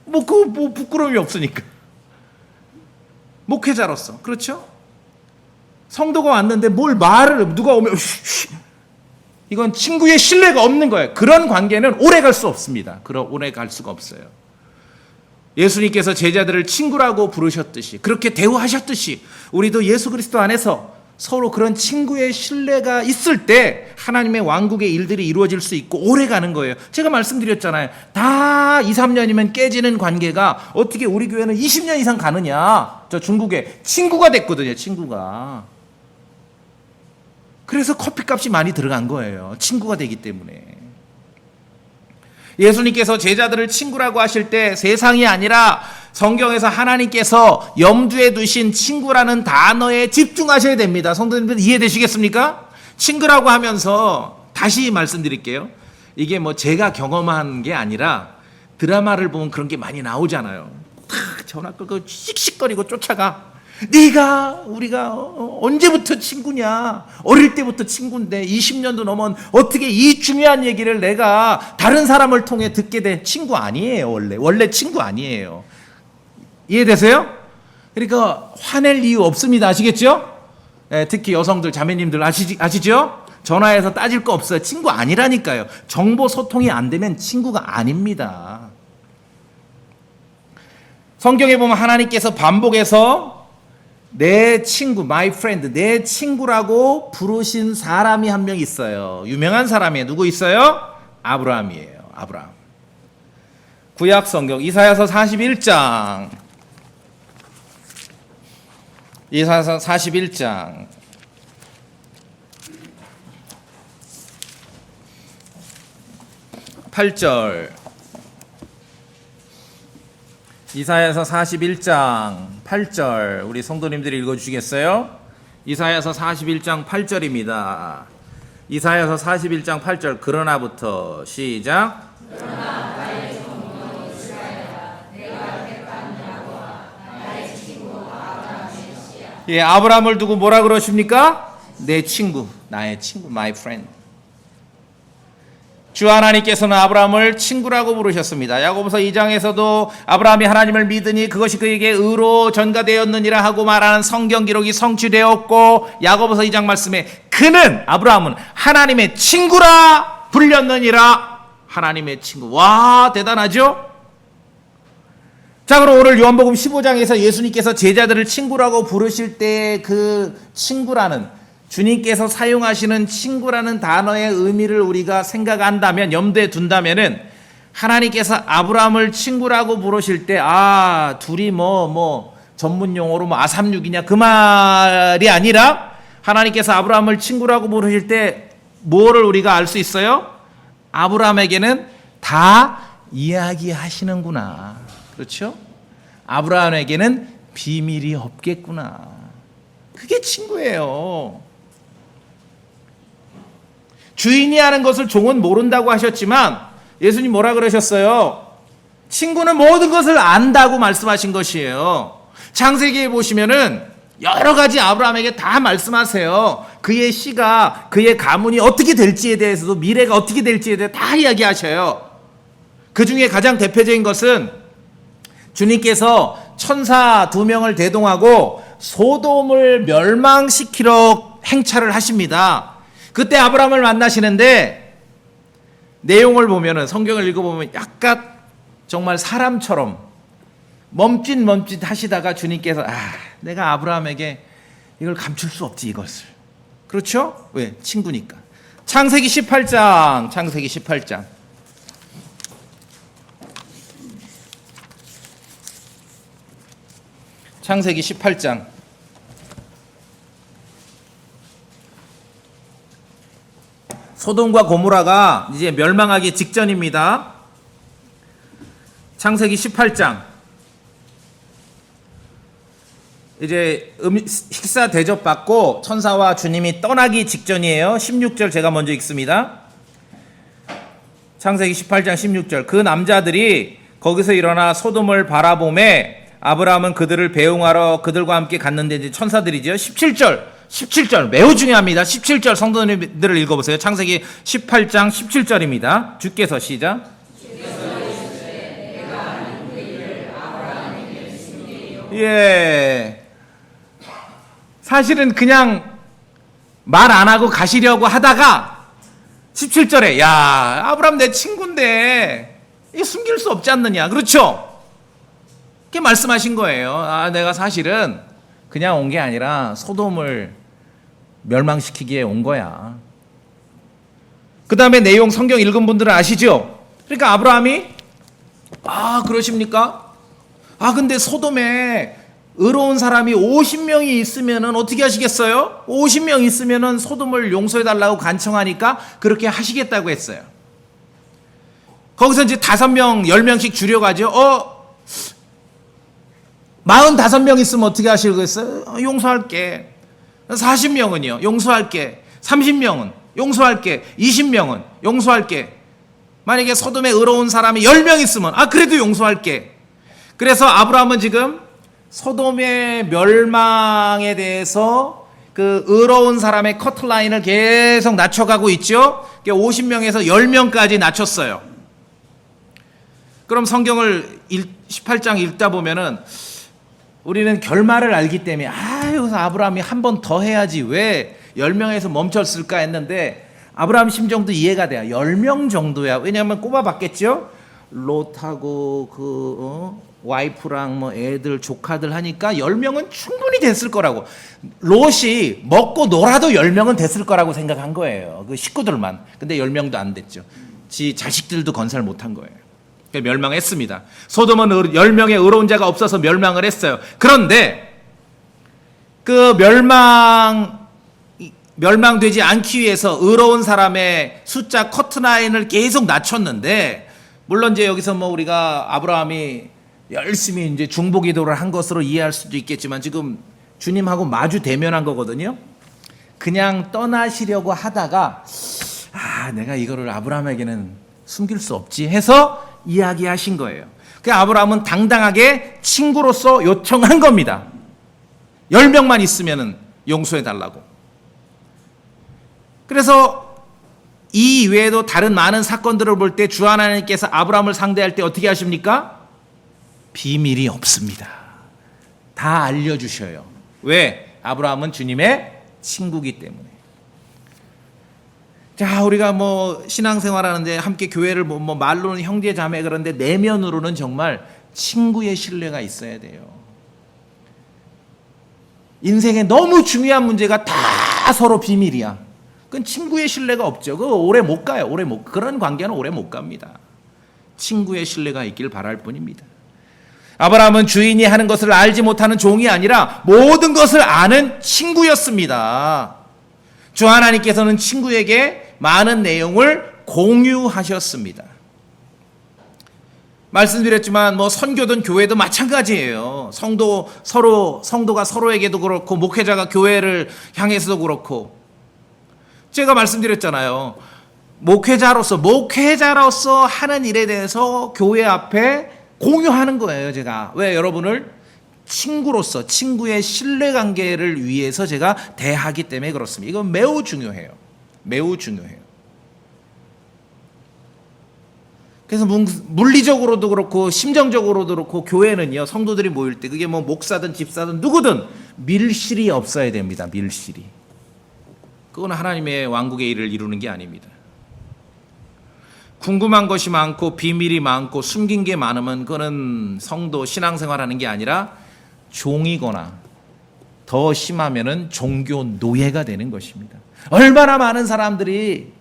뭐 부끄러움이 없으니까. 목회자로서. 그렇죠? 성도가 왔는데 뭘 말을 누가 오면 이건 친구의 신뢰가 없는 거예요. 그런 관계는 오래 갈 수 없습니다. 오래 갈 수가 없어요. 예수님께서 제자들을 친구라고 부르셨듯이 그렇게 대우하셨듯이 우리도 예수 그리스도 안에서 서로 그런 친구의 신뢰가 있을 때 하나님의 왕국의 일들이 이루어질 수 있고 오래 가는 거예요. 제가 말씀드렸잖아요. 다 2, 3년이면 깨지는 관계가 어떻게 우리 교회는 20년 이상 가느냐. 저 중국에 친구가 됐거든요. 친구가. 그래서 커피값이 많이 들어간 거예요. 친구가 되기 때문에. 예수님께서 제자들을 친구라고 하실 때 세상이 아니라 성경에서 하나님께서 염두에 두신 친구라는 단어에 집중하셔야 됩니다. 성도님들 이해되시겠습니까? 친구라고 하면서 다시 말씀드릴게요. 이게 뭐 제가 경험한 게 아니라 드라마를 보면 그런 게 많이 나오잖아요. 탁 전화 끌고 씩씩거리고 쫓아가. 우리가 언제부터 친구냐? 어릴 때부터 친구인데 20년도 넘은 어떻게 이 중요한 얘기를 내가 다른 사람을 통해 듣게 된 친구 아니에요. 원래 친구 아니에요. 이해되세요? 그러니까 화낼 이유 없습니다. 아시겠죠? 네, 특히 여성들 자매님들 아시죠? 전화해서 따질 거 없어요. 친구 아니라니까요. 정보 소통이 안 되면 친구가 아닙니다. 성경에 보면 하나님께서 반복해서 내 친구, my friend, 내 친구라고 부르신 사람이 한 명 있어요. 유명한 사람이에요. 누구 있어요? 아브라함이에요. 아브라함. 구약 성경 이사야서 41장. 이사야서 41장. 8절. 이사야서 41장 8절 우리 성도님들이 읽어주시겠어요? 이사야서 41장 8절입니다. 이사야서 41장 8절 그러나부터 시작. 그러나 나의 종은 이스라엘아 내가 예, 아브라함을 두고 뭐라 그러십니까? 내 친구, 나의 친구, my friend. 주 하나님께서는 아브라함을 친구라고 부르셨습니다. 야고보서 2장에서도 아브라함이 하나님을 믿으니 그것이 그에게 의로 전가되었느니라 하고 말하는 성경 기록이 성취되었고, 야고보서 2장 말씀에 그는, 아브라함은 하나님의 친구라 불렸느니라. 하나님의 친구. 와, 대단하죠? 자, 그럼 오늘 요한복음 15장에서 예수님께서 제자들을 친구라고 부르실 때 그 친구라는, 주님께서 사용하시는 친구라는 단어의 의미를 우리가 생각한다면, 염두에 둔다면은, 하나님께서 아브라함을 친구라고 부르실 때, 둘이 전문 용어로 아삼육이냐, 그 말이 아니라, 하나님께서 아브라함을 친구라고 부르실 때, 뭐를 우리가 알 수 있어요? 아브라함에게는 다 이야기하시는구나. 그렇죠? 아브라함에게는 비밀이 없겠구나. 그게 친구예요. 주인이 하는 것을 종은 모른다고 하셨지만 예수님 뭐라 그러셨어요? 친구는 모든 것을 안다고 말씀하신 것이에요. 창세기에 보시면은 여러 가지 아브라함에게 다 말씀하세요. 그의 씨가, 그의 가문이 어떻게 될지에 대해서도, 미래가 어떻게 될지에 대해 다 이야기하셔요. 그 중에 가장 대표적인 것은 주님께서 천사 2명을 대동하고 소돔을 멸망시키러 행차를 하십니다. 그때 아브라함을 만나시는데 내용을 보면은, 성경을 읽어보면 약간 정말 사람처럼 멈칫 하시다가 주님께서 내가 아브라함에게 이걸 감출 수 없지, 이것을. 그렇죠? 왜? 친구니까. 창세기 18장. 창세기 18장. 소돔과 고모라가 이제 멸망하기 직전입니다. 창세기 18장. 이제 식사 대접 받고 천사와 주님이 떠나기 직전이에요. 16절 제가 먼저 읽습니다. 창세기 18장 16절. 그 남자들이 거기서 일어나 소돔을 바라보매 아브라함은 그들을 배웅하러 그들과 함께 갔는데, 이제 천사들이죠. 17절 매우 중요합니다. 17절 성도님들을 읽어보세요. 창세기 18장 17절입니다. 주께서 시작. 예. 사실은 그냥 말 안 하고 가시려고 하다가 17절에 아브라함 내 친구인데 이게 숨길 수 없지 않느냐. 그렇죠? 이렇게 말씀하신 거예요. 내가 사실은 그냥 온 게 아니라 소돔을 멸망시키기에 온 거야. 그 다음에 내용 성경 읽은 분들은 아시죠? 그러니까 아브라함이 그러십니까? 근데 소돔에 의로운 사람이 50명이 있으면은 어떻게 하시겠어요? 50명 있으면은 소돔을 용서해달라고 간청하니까 그렇게 하시겠다고 했어요. 거기서 이제 5명, 10명씩 줄여가지고 45명 있으면 어떻게 하시겠어요? 용서할게. 40명은요? 용서할게. 30명은 용서할게. 20명은 용서할게. 만약에 소돔에 의로운 사람이 10명 있으면 그래도 용서할게. 그래서 아브라함은 지금 소돔의 멸망에 대해서 그 의로운 사람의 커트라인을 계속 낮춰가고 있죠. 50명에서 10명까지 낮췄어요. 그럼 성경을 18장 읽다 보면은 우리는 결말을 알기 때문에 여기서 아브라함이 한 번 더 해야지 왜 10명에서 멈췄을까 했는데, 아브라함 심정도 이해가 돼요. 10명 정도야. 왜냐하면 꼽아봤겠죠. 롯하고 와이프랑 애들 조카들 하니까 10명은 충분히 됐을 거라고. 롯이 먹고 놀아도 10명은 됐을 거라고 생각한 거예요. 그 식구들만. 근데 10명도 안 됐죠. 지 자식들도 건설 못한 거예요. 멸망했습니다. 소돔은 10명의 의로운 자가 없어서 멸망을 했어요. 그런데 그 멸망되지 않기 위해서 의로운 사람의 숫자 커트라인을 계속 낮췄는데, 물론 이제 여기서 우리가 아브라함이 열심히 이제 중보기도를 한 것으로 이해할 수도 있겠지만, 지금 주님하고 마주 대면한 거거든요. 그냥 떠나시려고 하다가 내가 이거를 아브라함에게는 숨길 수 없지 해서 이야기하신 거예요. 그 아브라함은 당당하게 친구로서 요청한 겁니다. 10명만 있으면 용서해 달라고. 그래서 이 이외에도 다른 많은 사건들을 볼 때 주 하나님께서 아브라함을 상대할 때 어떻게 하십니까? 비밀이 없습니다. 다 알려주셔요. 왜? 아브라함은 주님의 친구기 때문에. 자, 우리가 뭐 신앙생활 하는데 함께 교회를 뭐 말로는 형제 자매 그런데 내면으로는 정말 친구의 신뢰가 있어야 돼요. 인생에 너무 중요한 문제가 다 서로 비밀이야. 그건 친구의 신뢰가 없죠. 그거 오래 못 가요. 그런 관계는 오래 못 갑니다. 친구의 신뢰가 있길 바랄 뿐입니다. 아브라함은 주인이 하는 것을 알지 못하는 종이 아니라 모든 것을 아는 친구였습니다. 주 하나님께서는 친구에게 많은 내용을 공유하셨습니다. 말씀드렸지만 뭐 선교든 교회도 마찬가지예요. 성도가 서로에게도 그렇고 목회자가 교회를 향해서도 그렇고, 제가 말씀드렸잖아요. 목회자로서 하는 일에 대해서 교회 앞에 공유하는 거예요. 제가 왜 여러분을 친구로서 친구의 신뢰관계를 위해서 제가 대하기 때문에 그렇습니다. 이건 매우 중요해요. 매우 중요해요. 그래서 물리적으로도 그렇고 심정적으로도 그렇고 교회는요, 성도들이 모일 때 그게 뭐 목사든 집사든 누구든 밀실이 없어야 됩니다. 밀실이. 그건 하나님의 왕국의 일을 이루는 게 아닙니다. 궁금한 것이 많고 비밀이 많고 숨긴 게 많으면 그거는 성도 신앙생활하는 게 아니라 종이거나 더 심하면은 종교 노예가 되는 것입니다. 얼마나 많은 사람들이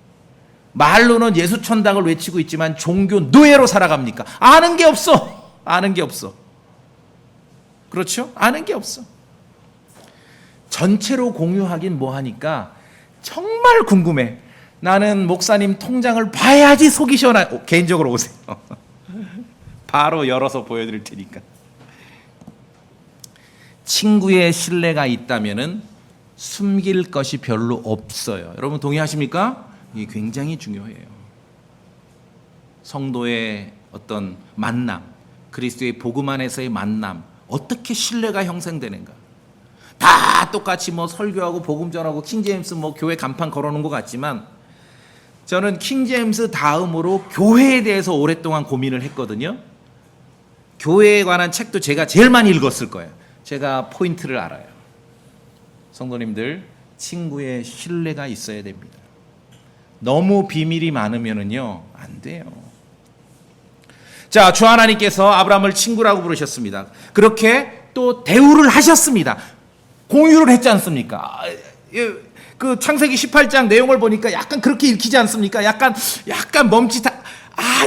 말로는 예수 천당을 외치고 있지만 종교 노예로 살아갑니까? 아는 게 없어. 아는 게 없어. 그렇죠? 아는 게 없어. 전체로 공유하긴 뭐하니까 정말 궁금해. 나는 목사님 통장을 봐야지 속이 시원해. 개인적으로 오세요. 바로 열어서 보여드릴 테니까. 친구의 신뢰가 있다면은 숨길 것이 별로 없어요. 여러분 동의하십니까? 이게 굉장히 중요해요. 성도의 어떤 만남, 그리스도의 복음 안에서의 만남, 어떻게 신뢰가 형성되는가? 다 똑같이 뭐 설교하고 복음 전하고 킹제임스 뭐 교회 간판 걸어놓은 것 같지만, 저는 킹제임스 다음으로 교회에 대해서 오랫동안 고민을 했거든요. 교회에 관한 책도 제가 제일 많이 읽었을 거예요. 제가 포인트를 알아요. 성도님들, 친구의 신뢰가 있어야 됩니다. 너무 비밀이 많으면은요, 안 돼요. 자, 주 하나님께서 아브라함을 친구라고 부르셨습니다. 그렇게 또 대우를 하셨습니다. 공유를 했지 않습니까? 그 창세기 18장 내용을 보니까 약간 그렇게 읽히지 않습니까? 약간 멈칫하.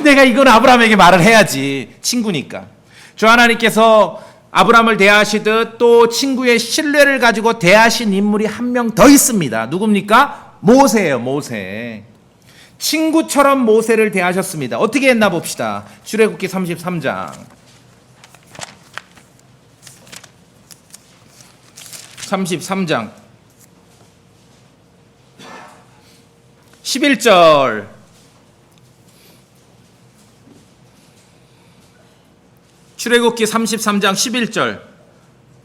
내가 이건 아브라함에게 말을 해야지. 친구니까. 주 하나님께서 아브라함을 대하시듯 또 친구의 신뢰를 가지고 대하신 인물이 한 명 더 있습니다. 누굽니까? 모세예요. 모세. 친구처럼 모세를 대하셨습니다. 어떻게 했나 봅시다. 출애굽기 33장 11절 출애굽기 33장 11절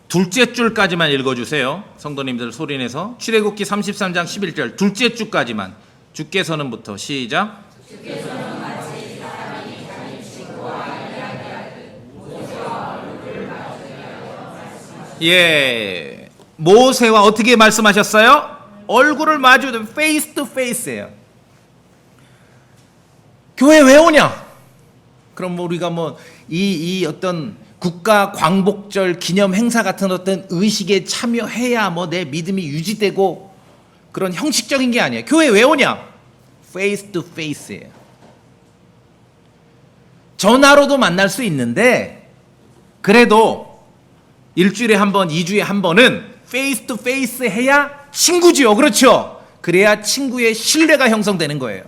둘째 줄까지만 읽어주세요. 성도님들 소리내서 출애굽기 33장 11절 둘째 줄까지만. 주께서는부터 시작. 주께서는 마치 사람이 자기 친구와 이야기하듯 모세와 얼굴을 마주하여 말씀하셨습니다. 예, 모세와 어떻게 말씀하셨어요? 얼굴을 마주하듯 face to face예요. 교회 왜 오냐? 그럼 우리가 뭐 이 어떤 국가 광복절 기념 행사 같은 어떤 의식에 참여해야 뭐 내 믿음이 유지되고 그런 형식적인 게 아니에요. 교회 왜 오냐? face to face예요. 전화로도 만날 수 있는데 그래도 일주일에 한 번, 2주에 한 번은 face to face 해야 친구지요. 그렇죠? 그래야 친구의 신뢰가 형성되는 거예요.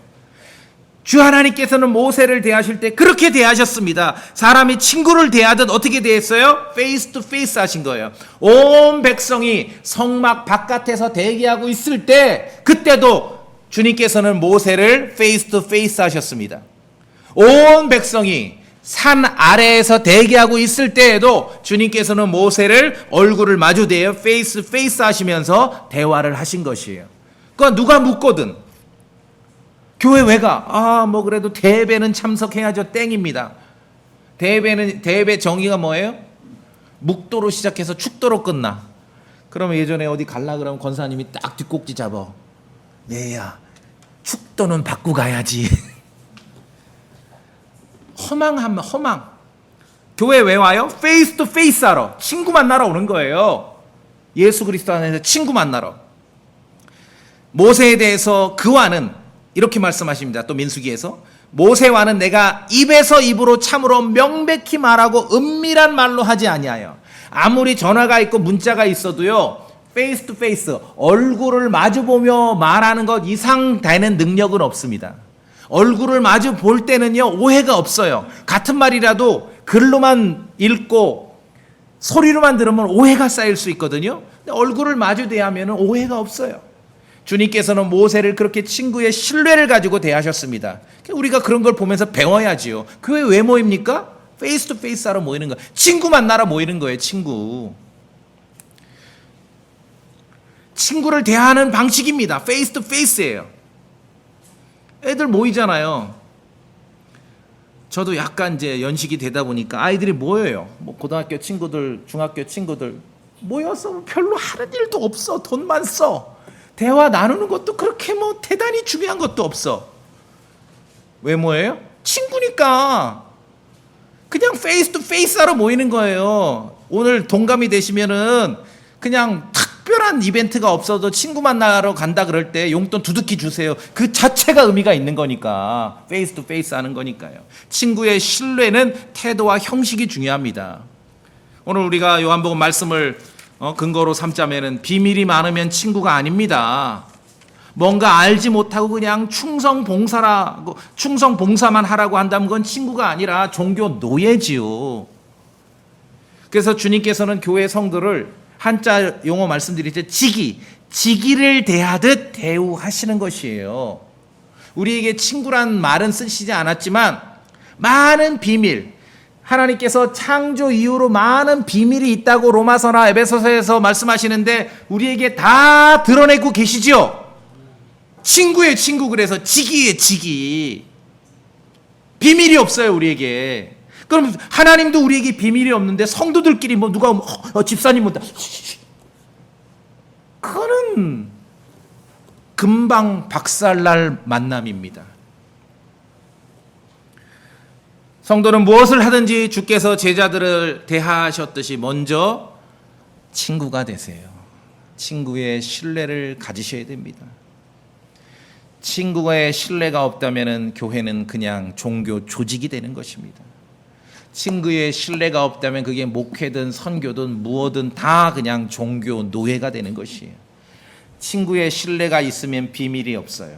주 하나님께서는 모세를 대하실 때 그렇게 대하셨습니다. 사람이 친구를 대하듯 어떻게 대했어요? face to face 하신 거예요. 온 백성이 성막 바깥에서 대기하고 있을 때 그때도 주님께서는 모세를 face to face 하셨습니다. 온 백성이 산 아래에서 대기하고 있을 때에도 주님께서는 모세를 얼굴을 마주대어 페이스 하시면서 대화를 하신 것이에요. 그러니까 누가 묻거든 교회 왜 가? 뭐 그래도 대회는 참석해야죠. 땡입니다. 대회 정의가 뭐예요? 묵도로 시작해서 축도로 끝나. 그러면 예전에 어디 갈라 그러면 권사님이 딱 뒷꼭지 잡아. 얘야, 축도는 받고 가야지. 허망. 교회 왜 와요? 페이스 투 페이스 하러. 친구 만나러 오는 거예요. 예수 그리스도 안에서 친구 만나러. 모세에 대해서 그와는 이렇게 말씀하십니다. 또 민수기에서 모세와는 내가 입에서 입으로 참으로 명백히 말하고 은밀한 말로 하지 아니하여. 아무리 전화가 있고 문자가 있어도요, 페이스 투 페이스, 얼굴을 마주보며 말하는 것 이상 되는 능력은 없습니다. 얼굴을 마주 볼 때는요, 오해가 없어요. 같은 말이라도 글로만 읽고 소리로만 들으면 오해가 쌓일 수 있거든요. 근데 얼굴을 마주 대하면 오해가 없어요. 주님께서는 모세를 그렇게 친구의 신뢰를 가지고 대하셨습니다. 우리가 그런 걸 보면서 배워야지요. 교회 왜 모입니까? 페이스 투 페이스 하러 모이는 거예요. 친구 만나러 모이는 거예요. 친구를 대하는 방식입니다. 페이스 투 페이스예요. 애들 모이잖아요. 저도 약간 이제 연식이 되다 보니까 아이들이 모여요. 뭐 고등학교 친구들, 중학교 친구들 모여서 별로 하는 일도 없어. 돈만 써. 대화 나누는 것도 그렇게 뭐 대단히 중요한 것도 없어. 왜 모여요? 친구니까. 그냥 페이스 투 페이스 하러 모이는 거예요. 오늘 동감이 되시면은 그냥 특별한 이벤트가 없어도 친구 만나러 간다 그럴 때 용돈 두둑히 주세요. 그 자체가 의미가 있는 거니까. 페이스 투 페이스 하는 거니까요. 친구의 신뢰는 태도와 형식이 중요합니다. 오늘 우리가 요한복음 말씀을 근거로 삼자면은 비밀이 많으면 친구가 아닙니다. 뭔가 알지 못하고 그냥 충성 봉사만 하라고 한다면 그건 친구가 아니라 종교 노예지요. 그래서 주님께서는 교회 성도를 한자 용어 말씀드릴 때 지기를 대하듯 대우하시는 것이에요. 우리에게 친구란 말은 쓰시지 않았지만 많은 비밀, 하나님께서 창조 이후로 많은 비밀이 있다고 로마서나 에베소서에서 말씀하시는데 우리에게 다 드러내고 계시지요. 친구의 친구, 그래서 지기. 비밀이 없어요, 우리에게. 그럼 하나님도 우리에게 비밀이 없는데 성도들끼리 뭐 누가 집사님 뭐 그거는 금방 박살날 만남입니다. 성도는 무엇을 하든지 주께서 제자들을 대하셨듯이 먼저 친구가 되세요. 친구의 신뢰를 가지셔야 됩니다. 친구의 신뢰가 없다면 교회는 그냥 종교 조직이 되는 것입니다. 친구의 신뢰가 없다면 그게 목회든 선교든 무엇든 다 그냥 종교 노예가 되는 것이에요. 친구의 신뢰가 있으면 비밀이 없어요.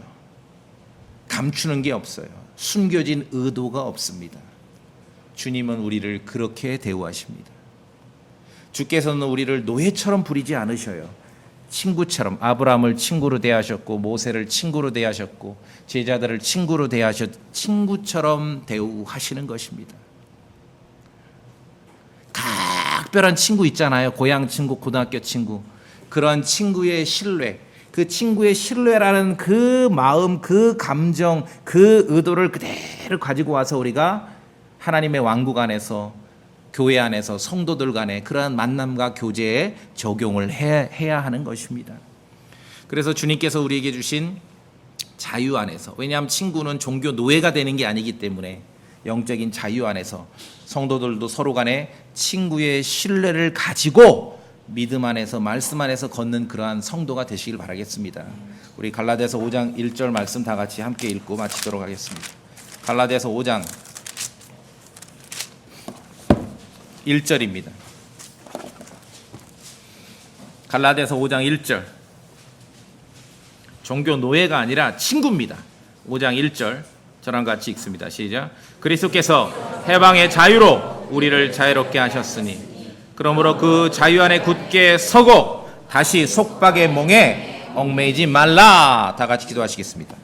감추는 게 없어요. 숨겨진 의도가 없습니다. 주님은 우리를 그렇게 대우하십니다. 주께서는 우리를 노예처럼 부리지 않으셔요. 친구처럼. 아브라함을 친구로 대하셨고 모세를 친구로 대하셨고 제자들을 친구로 친구처럼 대우하시는 것입니다. 각별한 친구 있잖아요. 고향 친구, 고등학교 친구. 그런 친구의 신뢰, 그 친구의 신뢰라는 그 마음, 그 감정, 그 의도를 그대로 가지고 와서 우리가 하나님의 왕국 안에서, 교회 안에서, 성도들 간에 그러한 만남과 교제에 적용을 해야 하는 것입니다. 그래서 주님께서 우리에게 주신 자유 안에서, 왜냐하면 친구는 종교 노예가 되는 게 아니기 때문에 영적인 자유 안에서 성도들도 서로 간에 친구의 신뢰를 가지고 믿음 안에서, 말씀 안에서 걷는 그러한 성도가 되시길 바라겠습니다. 우리 갈라디아서 5장 1절 말씀 다 같이 함께 읽고 마치도록 하겠습니다. 갈라디아서 5장 1절입니다. 갈라디아서 5장 1절. 종교 노예가 아니라 친구입니다. 5장 1절 저랑 같이 읽습니다. 시작. 그리스도께서 해방의 자유로 우리를 자유롭게 하셨으니 그러므로 그 자유 안에 굳게 서고 다시 속박의 몽에 얽매이지 말라. 다 같이 기도하시겠습니다.